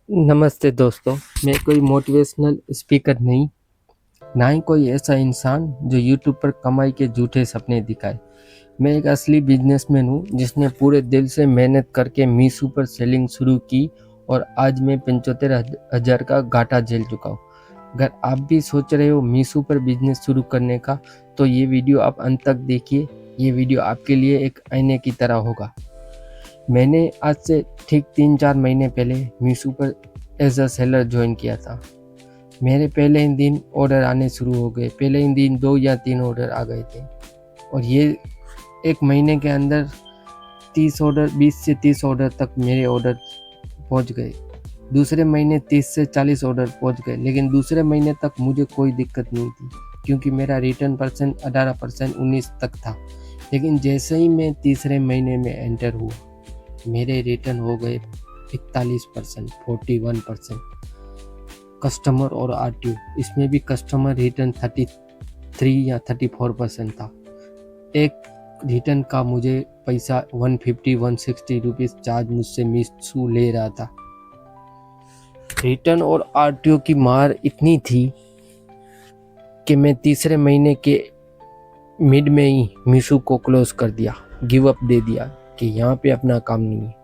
नमस्ते दोस्तों। मैं कोई मोटिवेशनल स्पीकर नहीं, ना ही कोई ऐसा इंसान जो यूट्यूब पर कमाई के झूठे सपने दिखाए। मैं एक असली बिजनेसमैन हूँ जिसने पूरे दिल से मेहनत करके मीशो पर सेलिंग शुरू की और आज मैं 75,000 का घाटा झेल चुका हूँ। अगर आप भी सोच रहे हो मीशो पर बिजनेस शुरू करने का, तो ये वीडियो आप अंत तक देखिए। ये वीडियो आपके लिए एक आईने की तरह होगा। मैंने आज से ठीक 3-4 महीने पहले मीशो पर एज अ सेलर ज्वाइन किया था। मेरे पहले ही दिन ऑर्डर आने शुरू हो गए। पहले ही दिन 2 या 3 ऑर्डर आ गए थे और ये एक महीने के अंदर 30 ऑर्डर, 20 से 30 ऑर्डर तक मेरे ऑर्डर पहुंच गए। दूसरे महीने 30 से 40 ऑर्डर पहुंच गए, लेकिन दूसरे महीने तक मुझे कोई दिक्कत नहीं थी क्योंकि मेरा रिटर्न परसेंट 18% 19 तक था। लेकिन जैसे ही मैं तीसरे महीने में एंटर हुआ, मेरे रिटर्न हो गए 41%, 41%। कस्टमर और आरटीओ, इसमें भी कस्टमर रिटर्न 33 या 34% था। एक रिटर्न का मुझे पैसा 150-160 रुपीज़ चार्ज मुझसे मीशो ले रहा था। रिटर्न और आरटीओ की मार इतनी थी कि मैं तीसरे महीने के मिड में ही मीशो को क्लोज कर दिया, गिव अप दे दिया कि यहाँ पे अपना काम नहीं है।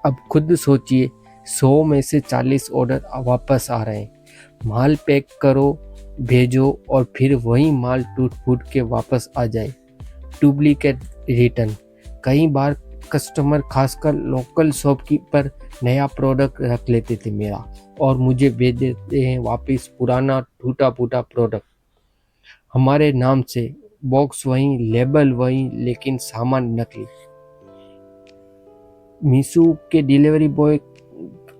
अब खुद सोचिए, 100 में से 40 ऑर्डर वापस आ रहे हैं। माल पैक करो, भेजो और फिर वही माल टूट फूट के वापस आ जाए। Duplicate return. कई बार कस्टमर, खासकर लोकल शॉपकीपर, नया प्रोडक्ट रख लेते थे मेरा और मुझे भेज देते हैं वापस पुराना टूटा फूटा प्रोडक्ट हमारे नाम से। बॉक्स वही, लेबल वही, लेकिन सामान नकली। मीशो के डिलीवरी बॉय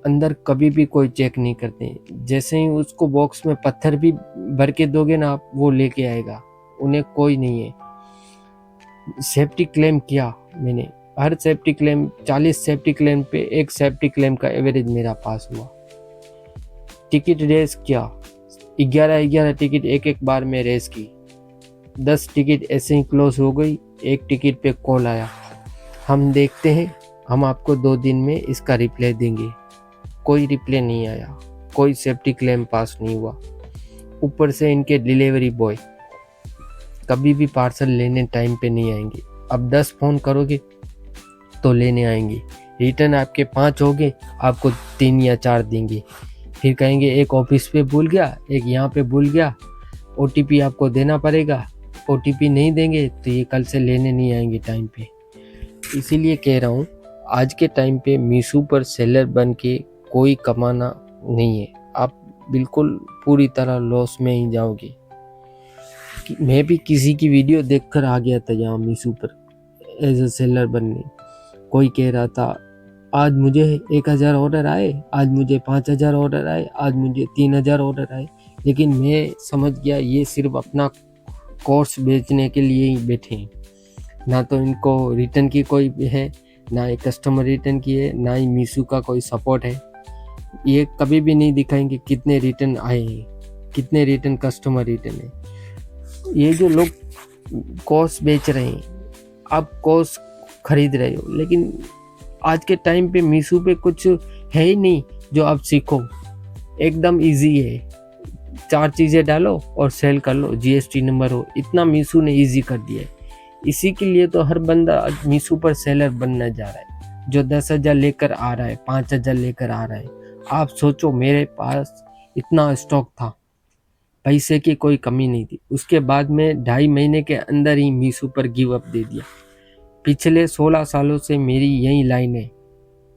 अंदर कभी भी कोई चेक नहीं करते। जैसे ही उसको बॉक्स में पत्थर भी भर के दोगे ना आप, वो लेके आएगा। उन्हें कोई नहीं है। सेफ्टी क्लेम किया मैंने, हर सेफ्टी क्लेम 40 सेफ्टी क्लेम पे एक सेफ्टी क्लेम का एवरेज मेरा पास हुआ। टिकट रेस किया, 11 टिकट एक एक बार में रेस की। 10 टिकट ऐसे ही क्लोज हो गई। एक टिकट पे कॉल आया, हम देखते हैं, हम आपको 2 दिन में इसका रिप्लाई देंगे। कोई रिप्लाई नहीं आया, कोई सेफ्टी क्लेम पास नहीं हुआ। ऊपर से इनके डिलीवरी बॉय कभी भी पार्सल लेने टाइम पे नहीं आएंगे। अब 10 फ़ोन करोगे तो लेने आएंगे। रिटर्न आपके 5 हो गए, आपको 3 या 4 देंगे। फिर कहेंगे एक ऑफिस पे भूल गया, एक यहाँ पे भूल गया, OTP आपको देना पड़ेगा। OTP नहीं देंगे तो ये कल से लेने नहीं आएंगे टाइम पे। इसीलिए कह रहा हूँ, आज के टाइम पे मीशो पर सेलर बन के कोई कमाना नहीं है। आप बिल्कुल पूरी तरह लॉस में ही जाओगे। मैं भी किसी की वीडियो देखकर आ गया था यहाँ मीशो पर एज अ सेलर बनने। कोई कह रहा था आज मुझे 1,000 ऑर्डर आए, आज मुझे 5,000 ऑर्डर आए, आज मुझे 3,000 ऑर्डर आए। लेकिन मैं समझ गया ये सिर्फ अपना कोर्स बेचने के लिए ही बैठे हैं। ना तो इनको रिटर्न की कोई है, ना ही कस्टमर रिटर्न की है, ना ही मीशो का कोई सपोर्ट है। ये कभी भी नहीं दिखाएंगे कितने रिटर्न आए हैं, कितने रिटर्न कस्टमर रिटर्न है। ये जो लोग कोर्स बेच रहे हैं, आप कोर्स खरीद रहे हो, लेकिन आज के टाइम पे मीशो पे कुछ है ही नहीं जो आप सीखो। एकदम इजी है, 4 चीज़ें डालो और सेल कर लो, GST नंबर हो। इतना मीशो ने इजी कर दिया है। इसी के लिए तो हर बंदा मीशो पर सेलर बनना जा रहा है। जो 10,000 लेकर आ रहा है, 5,000 लेकर आ रहा है। आप सोचो, मेरे पास इतना स्टॉक था, पैसे की कोई कमी नहीं थी। उसके बाद में 2.5 महीने के अंदर ही मीशो पर गिव अप दे दिया। पिछले 16 सालों से मेरी यही लाइन है।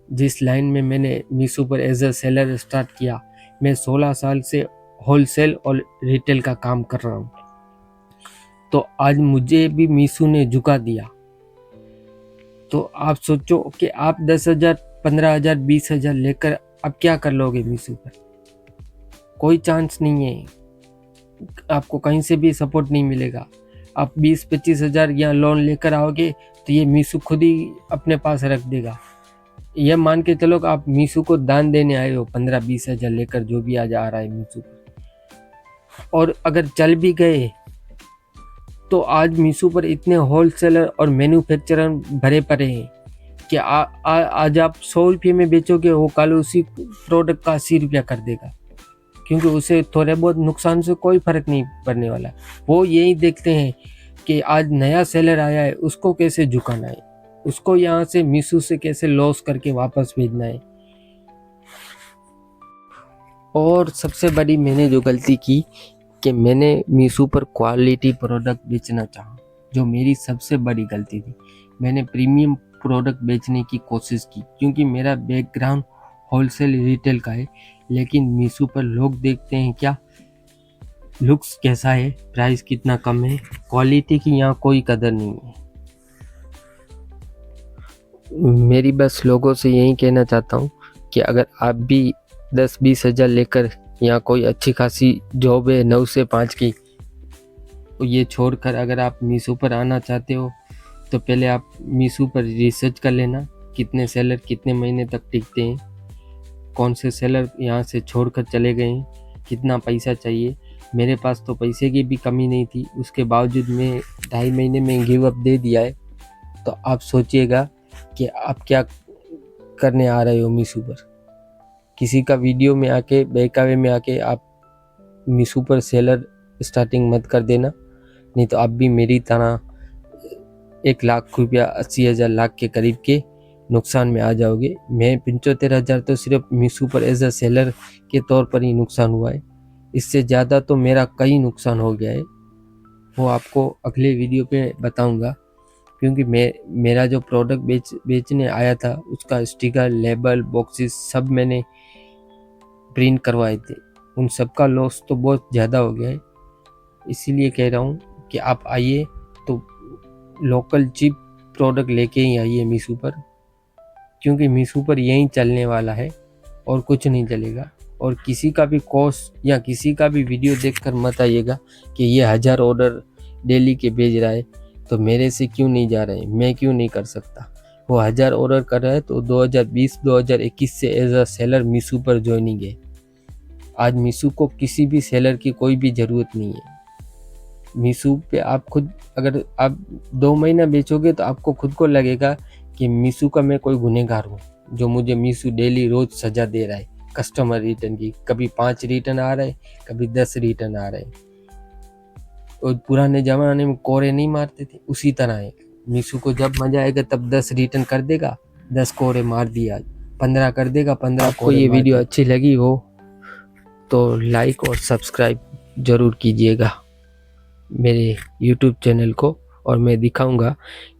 जिस लाइन में मैंने मीशो पर एज अ सेलर स्टार्ट किया, मैं 16 साल से होलसेल और रिटेल का काम कर रहा हूँ। तो आज मुझे भी मीशो ने झुका दिया। तो आप सोचो कि आप 10,000, 15,000, 20,000 लेकर आप क्या कर लोगे मीशो पर? कोई चांस नहीं है। आपको कहीं से भी सपोर्ट नहीं मिलेगा। आप 20-25,000 या लोन लेकर आओगे तो ये मीशो खुद ही अपने पास रख देगा। यह मान के चलो कि आप मीशो को दान देने आए हो 15-20,000 लेकर, जो भी आज आ रहा है मीशो पर। और अगर चल भी गए तो आज मीशो पर इतने होलसेलर और मैन्युफैक्चरर भरे पड़े हैं कि आज आप 100 रुपये में बेचोगे, वो कल उसी प्रोडक्ट का 80 रुपया कर देगा, क्योंकि उसे थोड़े बहुत नुकसान से कोई फ़र्क नहीं पड़ने वाला। वो यही देखते हैं कि आज नया सेलर आया है, उसको कैसे झुकाना है, उसको यहाँ से मीशो से कैसे लॉस करके वापस भेजना है। और सबसे बड़ी मैंने जो गलती की कि मैंने मीशो पर क्वालिटी प्रोडक्ट बेचना चाहा, जो मेरी सबसे बड़ी गलती थी। मैंने प्रीमियम प्रोडक्ट बेचने की कोशिश की, क्योंकि मेरा बैकग्राउंड होलसेल रिटेल का है। लेकिन मीशो पर लोग देखते हैं क्या, लुक्स कैसा है, प्राइस कितना कम है, क्वालिटी की यहाँ कोई कदर नहीं है। मेरी बस लोगों से यही कहना चाहता हूँ कि अगर आप भी 10-20 हज़ार लेकर यहाँ कोई अच्छी खासी जॉब है 9 से 5 की, तो ये छोड़कर अगर आप मीशो पर आना चाहते हो तो पहले आप मीशो पर रिसर्च कर लेना, कितने सेलर कितने महीने तक टिकते हैं, कौन से सेलर यहाँ से छोड़कर चले गए हैं, कितना पैसा चाहिए। मेरे पास तो पैसे की भी कमी नहीं थी, उसके बावजूद मैं 2.5 महीने में गिव अप दे दिया है। तो आप सोचिएगा कि आप क्या करने आ रहे हो मीशो पर। किसी का वीडियो में आके, बहकावे में आके आप मीशो पर सेलर स्टार्टिंग मत कर देना, नहीं तो आप भी मेरी तरह 1 लाख रुपया 80,000 लाख के करीब के नुकसान में आ जाओगे। मैं 75,000 तो सिर्फ मीशो पर एज अ सेलर के तौर पर ही नुकसान हुआ है, इससे ज़्यादा तो मेरा कई नुकसान हो गया है। वो आपको अगले वीडियो पे बताऊंगा, क्योंकि मेरा जो प्रोडक्ट बेचने आया था उसका स्टिकर, लेबल, बॉक्सेस सब मैंने प्रिंट करवाए थे, उन सब का लॉस तो बहुत ज़्यादा हो गया है। इसीलिए कह रहा हूँ कि आप आइए तो लोकल चीप प्रोडक्ट लेके ही आइए मीशो पर, क्योंकि मीशो पर यही चलने वाला है और कुछ नहीं चलेगा। और किसी का भी कोर्स या किसी का भी वीडियो देखकर मत आइएगा कि ये 1000 ऑर्डर डेली के भेज रहा है तो मेरे से क्यों नहीं जा रहे, मैं क्यों नहीं कर सकता। वो 1000 ऑर्डर कर रहा है तो 2020-2021 से एज अ सेलर मीशो पर ज्वाइनिंग है। आज मीशो को किसी भी सेलर की कोई भी ज़रूरत नहीं है। मीशो पे आप खुद, अगर आप 2 महीना बेचोगे तो आपको खुद को लगेगा कि मीशो का मैं कोई गुनहगार हूँ, जो मुझे मीशो डेली रोज़ सज़ा दे रहा है कस्टमर रिटर्न की। कभी 5 रिटर्न आ रहे, कभी 10 रिटर्न आ रहे। और पुराने ज़माने में कोरे नहीं मारते थे, उसी तरह है। मीशो को जब मज़ा आएगा तब 10 रिटर्न कर देगा, 10 कोरे मार दिया, 15 कर देगा, 15। आपको ये वीडियो अच्छी लगी हो तो लाइक और सब्सक्राइब ज़रूर कीजिएगा मेरे YouTube चैनल को, और मैं दिखाऊंगा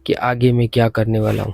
कि आगे मैं क्या करने वाला हूँ।